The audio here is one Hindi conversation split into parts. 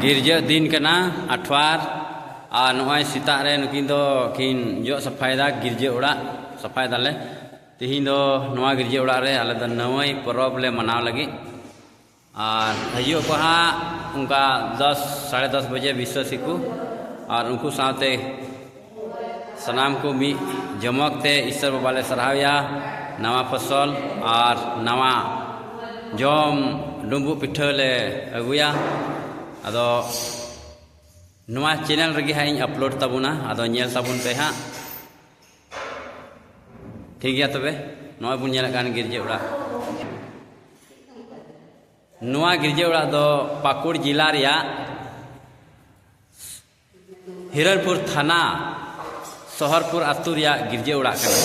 गिरजा दिन कना अठवार और नॉय सिता रे नुकिन दो किन जो सफायदा गिरजा उड़ा सफायदा ले तिहिन दो नवा गिरजा उड़ा रे आले द नवई परब ले मनाव लगी और हजू को हाँ उनका 10 साढ़े 10 बजे विश्वासी को और उनको साथे सनाम को मी जमकते ईश्वर बाबा ले सराहया नवा फसल और नवा जम डुम्बु पिठा ले अगुया अदो नवा चैनल रगी हाँ इन अपलोड तबुना अदो नेल तबुन पे हाँ ठीक गया तबे नवा बुन नेल कान गिरजे उड़ा नवा गिरजे उड़ा दो पाकुड़ जिला रिया हिरनपुर थाना सोहरपुर आतु रिया गिरजे उड़ा कना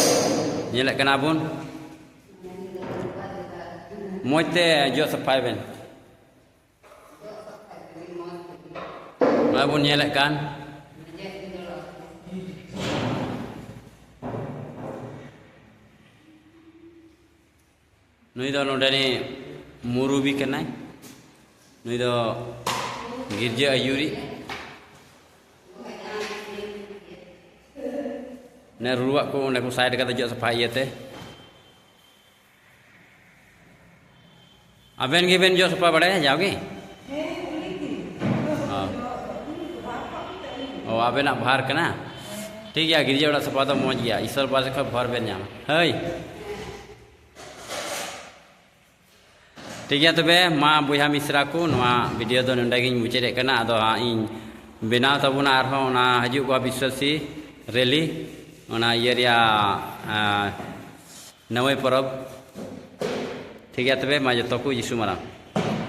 नेल कना बुन मोते जो सफाई बेन मा बुन नेल कान नुई दो नोडनी मुरुबी कनाय नुई दो गिरजे आयुरी ने रुआ को ने को साइड का जो सफाई येते अबेन गे बेन जो सफा बड़े जाओगे ओ अबेना भार कना ठीक गया गिरजे उड़ा सफा तो मौज गया ईश्वर पास खब भर बेन नाम हई ठीक है तबे मा बुहा मिश्रा को नवा वीडियो दो नंडागिन मुचेरे कना अदो हाँ इन बेनाव तबुना आरहों ना हजू को विश्वासी रैली ओना येरिया नवे परब ठीक है तबे मा जो को यीशु मारा